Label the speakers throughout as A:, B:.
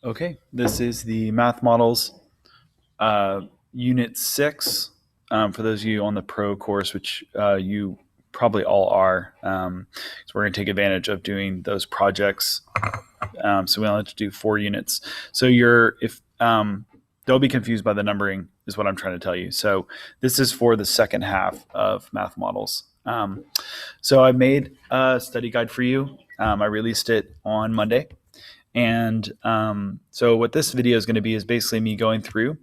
A: Okay, this is the Math Models Unit 6. For those of you on the Pro course, which you probably all are, so we're going to take advantage of doing those projects. So we only have to do 4 units. So don't be confused by the numbering is what I'm trying to tell you. So this is for the second half of Math Models. So I made a study guide for you. I released it on Monday. And so what this video is going to be is basically me going through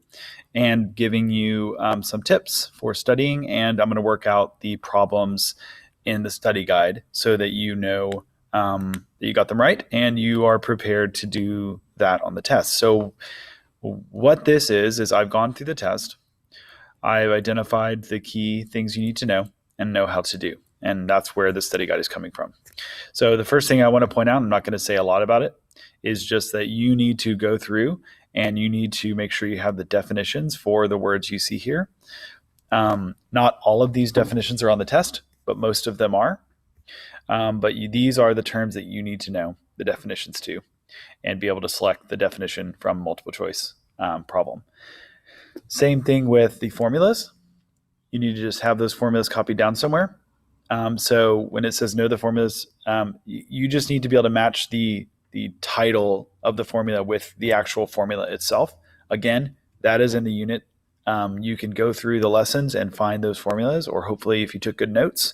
A: and giving you some tips for studying, and I'm going to work out the problems in the study guide so that you know that you got them right and you are prepared to do that on the test. So what this is I've gone through the test, I've identified the key things you need to know and know how to do, and that's where the study guide is coming from. So the first thing I want to point out, I'm not going to say a lot about it, is just that you need to go through and you need to make sure you have the definitions for the words you see here. Not all of these definitions are on the test, but most of them are. These are the terms that you need to know the definitions to and be able to select the definition from multiple choice problem. Same thing with the formulas. You need to just have those formulas copied down somewhere. So when it says know the formulas, you just need to be able to match the title of the formula with the actual formula itself. Again, that is in the unit. You can go through the lessons and find those formulas, or hopefully if you took good notes,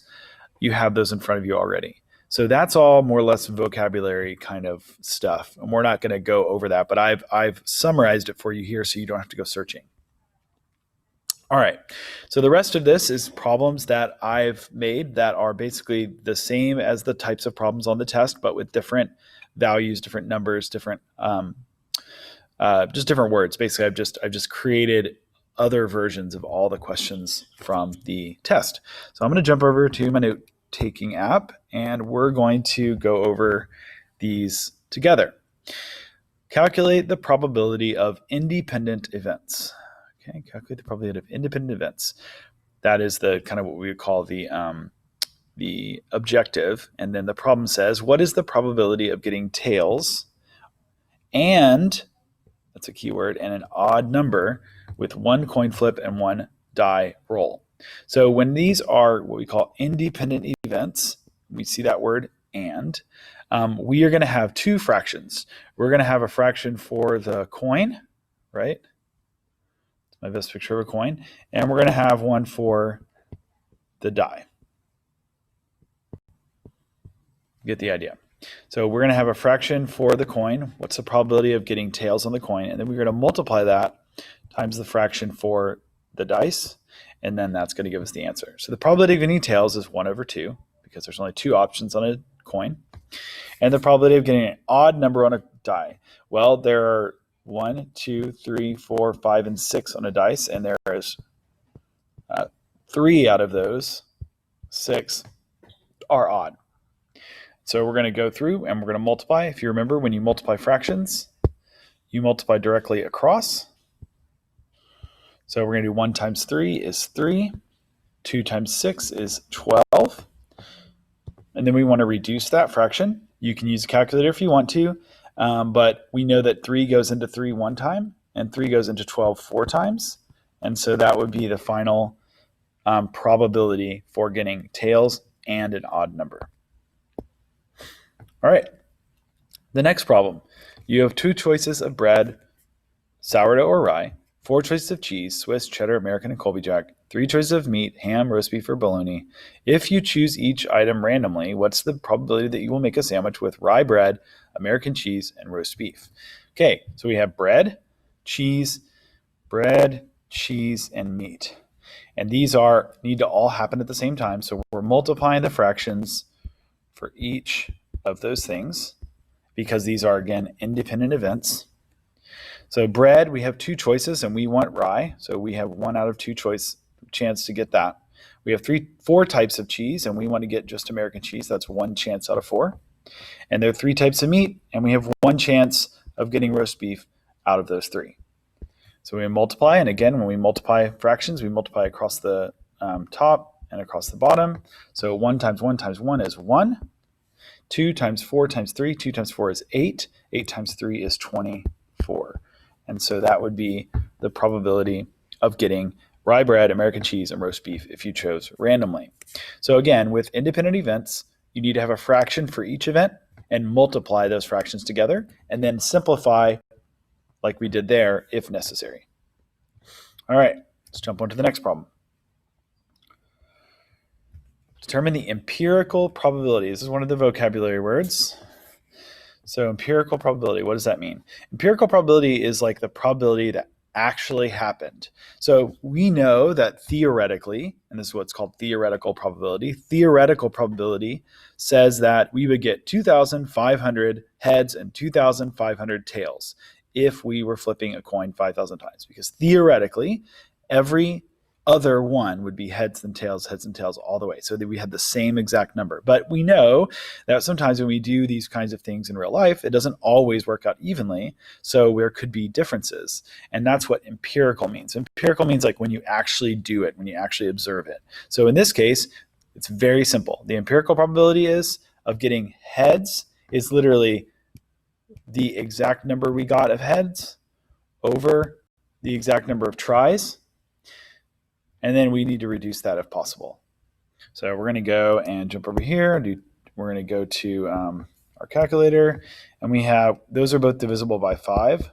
A: you have those in front of you already. So that's all more or less vocabulary kind of stuff. And we're not going to go over that, but I've summarized it for you here so you don't have to go searching. All right, so the rest of this is problems that I've made that are basically the same as the types of problems on the test, but with different values, different numbers, different just different words. Basically, I've just created other versions of all the questions from the test. So I'm going to jump over to my note-taking app, and we're going to go over these together. Calculate the probability of independent events. Okay, calculate the probability of independent events. That is the kind of what we would call the objective. And then the problem says, what is the probability of getting tails and, that's a keyword, and an odd number with one coin flip and one die roll. So when these are what we call independent events, we see that word and, we are going to have two fractions. We're going to have a fraction for the coin, right? My best picture of a coin, and we're going to have one for the die. Get the idea. So we're going to have a fraction for the coin. What's the probability of getting tails on the coin? And then we're going to multiply that times the fraction for the dice, and then that's going to give us the answer. So the probability of getting tails is 1 over 2, because there's only 2 options on a coin. And the probability of getting an odd number on a die, well, there are 1, 2, 3, 4, 5, and 6 on a dice, and there is 3 out of those 6 are odd. So we're going to go through and we're going to multiply. If you remember, when you multiply fractions, you multiply directly across. So we're going to do 1 times 3 is 3. 2 times 6 is 12. And then we want to reduce that fraction. You can use a calculator if you want to. But we know that 3 goes into 3 one time, and 3 goes into 12 4 times. And so that would be the final probability for getting tails and an odd number. All right, the next problem. You have 2 choices of bread, sourdough or rye, 4 choices of cheese, Swiss, cheddar, American, and Colby Jack, 3 choices of meat, ham, roast beef, or bologna. If you choose each item randomly, what's the probability that you will make a sandwich with rye bread, American cheese, and roast beef? Okay, so we have bread, cheese, and meat. And these need to all happen at the same time. So we're multiplying the fractions for each of those things because these are, again, independent events. So bread, we have 2 choices, and we want rye. So we have 1 out of 2 chance to get that. We have 4 types of cheese, and we want to get just American cheese. That's 1 chance out of 4. And there are 3 types of meat, and we have 1 chance of getting roast beef out of those 3. So we multiply, and again, when we multiply fractions, we multiply across the top and across the bottom. So 1 times 1 times 1 is 1. 2 times 4 times 3, 2 times 4 is 8. 8 times 3 is 24. And so that would be the probability of getting rye bread, American cheese, and roast beef if you chose randomly. So again, with independent events, you need to have a fraction for each event and multiply those fractions together and then simplify like we did there if necessary. All right, let's jump on to the next problem. Determine the empirical probability. This is one of the vocabulary words. So empirical probability, what does that mean? Empirical probability is like the probability that actually happened. So we know that theoretically, and this is what's called theoretical probability says that we would get 2,500 heads and 2,500 tails if we were flipping a coin 5,000 times, because theoretically, every other one would be heads and tails all the way, so that we had the same exact number. But we know that sometimes when we do these kinds of things in real life, it doesn't always work out evenly, so there could be differences. And that's what empirical means. Empirical means like when you actually do it, when you actually observe it. So in this case, it's very simple. The empirical probability is of getting heads is literally the exact number we got of heads over the exact number of tries. And then we need to reduce that if possible. So we're going to go and jump over here. We're going to go to our calculator. And we have, those are both divisible by 5.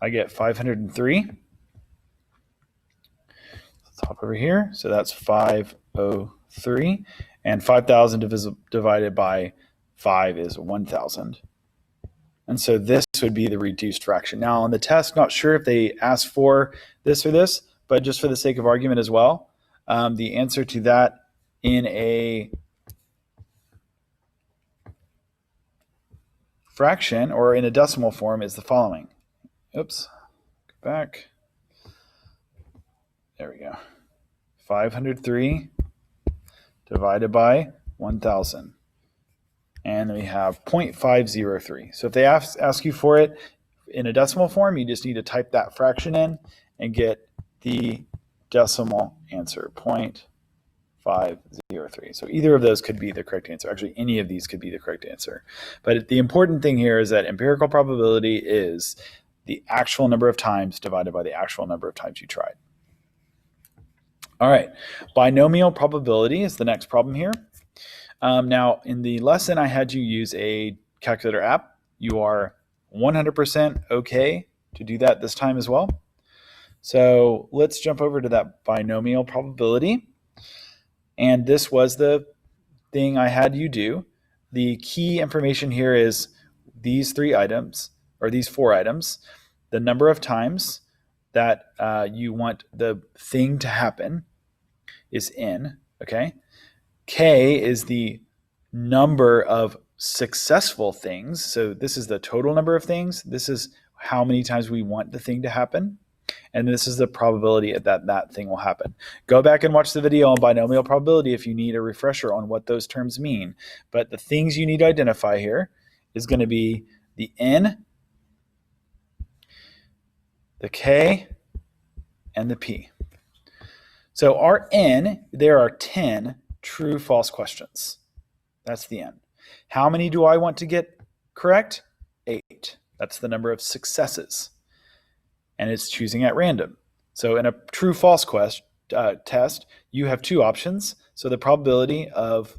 A: I get 503. Let's hop over here. So that's 503. And 5,000 divided by 5 is 1,000. And so this would be the reduced fraction. Now on the test, not sure if they asked for this or this, but just for the sake of argument as well, the answer to that in a fraction or in a decimal form is the following. Oops, go back. There we go. 503 divided by 1,000. And we have 0.503. So if they ask you for it in a decimal form, you just need to type that fraction in and get the decimal answer, 0.503. So either of those could be the correct answer. Actually, any of these could be the correct answer. But the important thing here is that empirical probability is the actual number of times divided by the actual number of times you tried. All right, binomial probability is the next problem here. Now, in the lesson, I had you use a calculator app. You are 100% okay to do that this time as well. So let's jump over to that binomial probability. And this was the thing I had you do. The key information here is these 3 items, or these 4 items, the number of times that you want the thing to happen is n, okay? K is the number of successful things. So this is the total number of things. This is how many times we want the thing to happen. And this is the probability that that thing will happen. Go back and watch the video on binomial probability if you need a refresher on what those terms mean. But the things you need to identify here is going to be the n, the k, and the p. So our n, there are 10 true false questions. That's the n. How many do I want to get correct? 8. That's the number of successes. And it's choosing at random. So in a true false test, you have 2 options. So the probability of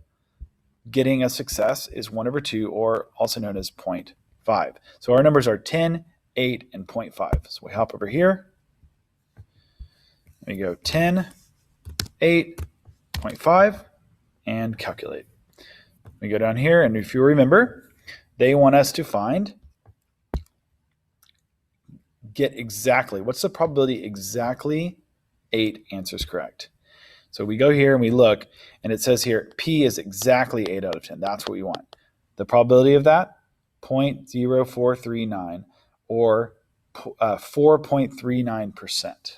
A: getting a success is 1 over 2, or also known as 0.5. So our numbers are 10, 8, and 0.5. So we hop over here. We go 10, 8, 0.5, and calculate. We go down here, and if you remember, they want us to get exactly, what's the probability exactly 8 answers correct? So we go here and we look, and it says here, P is exactly 8 out of 10. That's what we want. The probability of that, 0.0439, or 4.39%.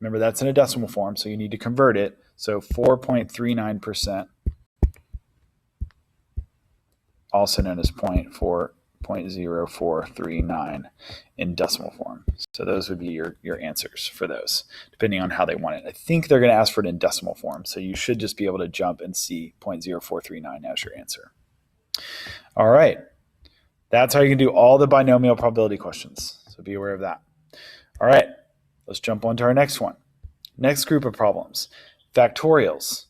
A: Remember, that's in a decimal form, so you need to convert it. So 4.39%, also known as 0.0439 in decimal form. So those would be your answers for those, depending on how they want it. I think they're going to ask for it in decimal form, so you should just be able to jump and see 0.0439 as your answer. All right. That's how you can do all the binomial probability questions. So be aware of that. All right, let's jump on to our next one. Next group of problems, factorials.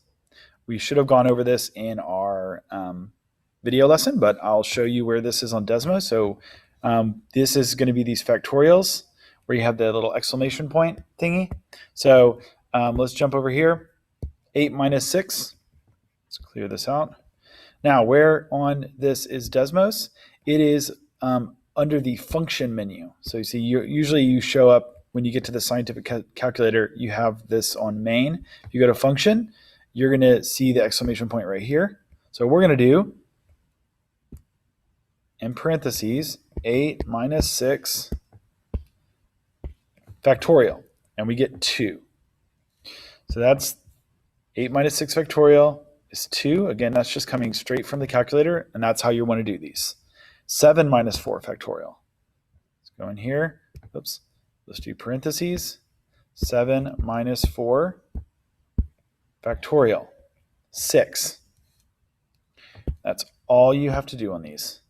A: We should have gone over this in our video lesson, but I'll show you where this is on Desmo. So this is going to be these factorials where you have the little exclamation point thingy. So let's jump over here. 8 minus 6. Let's clear this out. Now, where on this is Desmos? It is under the function menu. So you see, usually you show up when you get to the scientific calculator, you have this on main. If you go to function, you're going to see the exclamation point right here. So we're going to do, in parentheses, 8 minus 6 factorial, and we get 2. So that's 8 minus 6 factorial is 2. Again, that's just coming straight from the calculator, and that's how you want to do these. 7 minus 4 factorial. Let's go in here. Oops. Let's do parentheses. 7 minus 4 factorial. 6. That's all you have to do on these.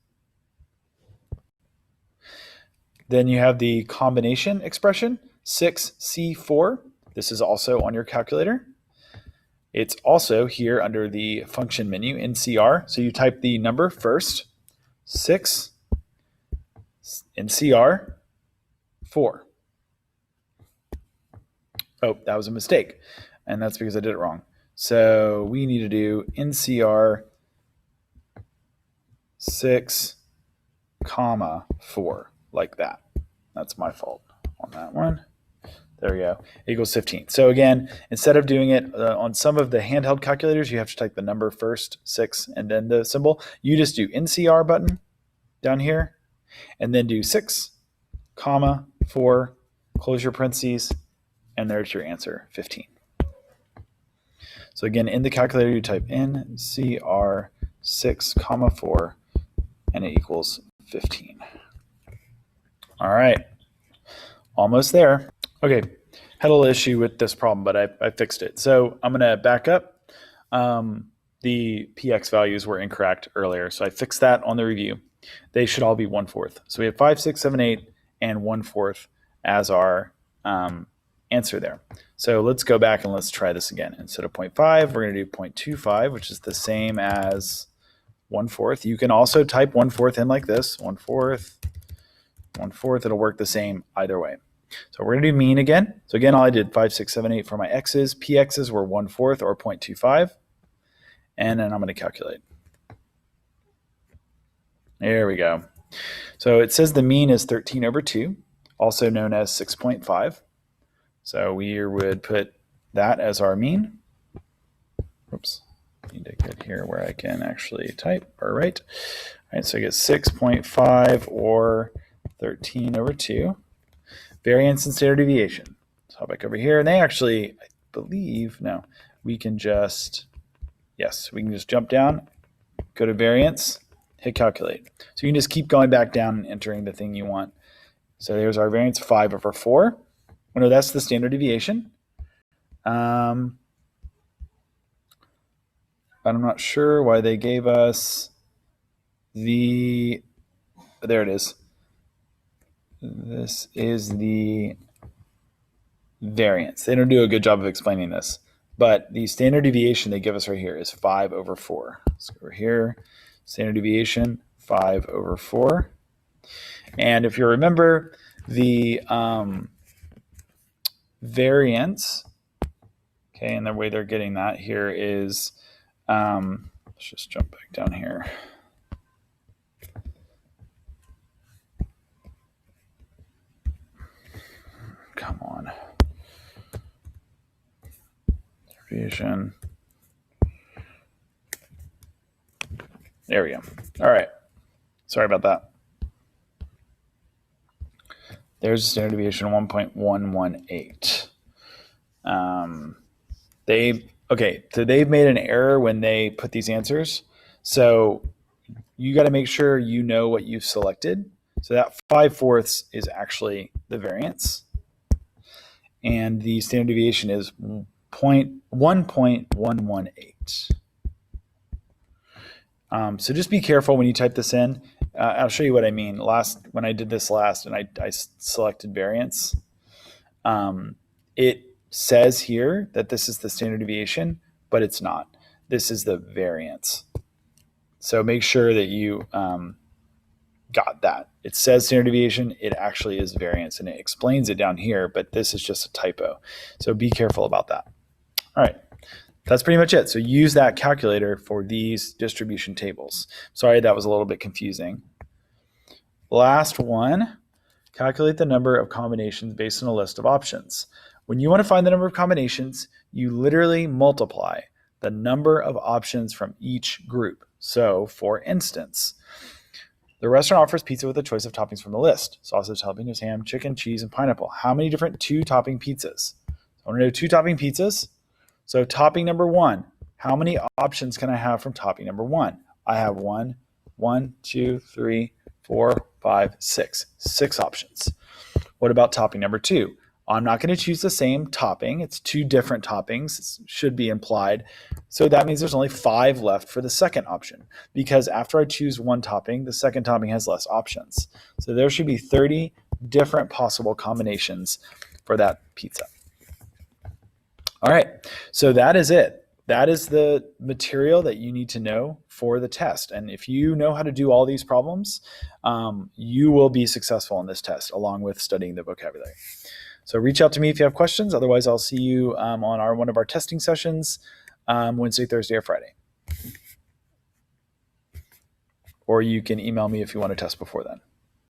A: Then you have the combination expression, 6C4. This is also on your calculator. It's also here under the function menu in CR. So you type the number first, 6 in CR, 4. Oh, that was a mistake. And that's because I did it wrong. So we need to do NCR 6, 4, like that. That's my fault on that one. There we go, equals 15. So again, instead of doing it on some of the handheld calculators, you have to type the number first, 6, and then the symbol. You just do NCR button down here, and then do 6, 4, close your parentheses, and there's your answer, 15. So again, in the calculator, you type NCR 6, 4, and it equals 15. All right, almost there. Okay, had a little issue with this problem, but I fixed it. So I'm going to back up. The PX values were incorrect earlier, so I fixed that on the review. They should all be 1/4. So we have 5, 6, 7, 8, and 1/4 as our answer there. So let's go back and let's try this again. Instead of 0.5, we're going to do 0.25, which is the same as 1/4. You can also type 1/4 in like this, 1/4, 1/4. It'll work the same either way. So we're going to do mean again. So again, all I did 5, 6, 7, 8 for my x's. PX's were 1/4 or 0.25. And then I'm going to calculate. There we go. So it says the mean is 13/2, also known as 6.5. So we would put that as our mean. Oops. Need to get here where I can actually type or write. All right, so I get 6.5 or 13/2. Variance and standard deviation. So hop back over here, and they actually, I believe, no, we can just, yes, we can just jump down, go to variance, hit calculate. So you can just keep going back down and entering the thing you want. So there's our variance, 5/4. Oh, no, that's the standard deviation. I'm not sure why they gave us the, there it is. This is the variance. They don't do a good job of explaining this, but the standard deviation they give us right here is 5/4. Let's go over here, standard deviation, 5/4. And if you remember the variance, okay, and the way they're getting that here is, let's just jump back down here. Come on. Deviation. There we go. All right. Sorry about that. There's standard deviation 1.118. So they've made an error when they put these answers. So you got to make sure you know what you've selected. So that 5/4 is actually the variance. And the standard deviation is 1.118. So just be careful when you type this in. I'll show you what I mean. When I did this last and I selected variance, it says here that this is the standard deviation, but it's not. This is the variance. So make sure that you got that. It says standard deviation. It actually is variance, and it explains it down here, but this is just a typo. So be careful about that. All right. That's pretty much it. So use that calculator for these distribution tables. Sorry, that was a little bit confusing. Last one, calculate the number of combinations based on a list of options. When you want to find the number of combinations, you literally multiply the number of options from each group. So for instance, the restaurant offers pizza with a choice of toppings from the list. Sausage, jalapenos, ham, chicken, cheese, and pineapple. How many different 2-topping pizzas? I want to know 2-topping pizzas. So topping number 1, how many options can I have from topping number 1? I have 1, 2, 3, 4, 5, 6. 6 options. What about topping number 2? I'm not going to choose the same topping. It's 2 different toppings. It should be implied. So that means there's only 5 left for the second option, because after I choose 1 topping, the second topping has less options. So there should be 30 different possible combinations for that pizza. All right, so that is it. That is the material that you need to know for the test. And if you know how to do all these problems, you will be successful in this test, along with studying the vocabulary. So reach out to me if you have questions. Otherwise, I'll see you on one of our testing sessions Wednesday, Thursday, or Friday. Or you can email me if you want to test before then.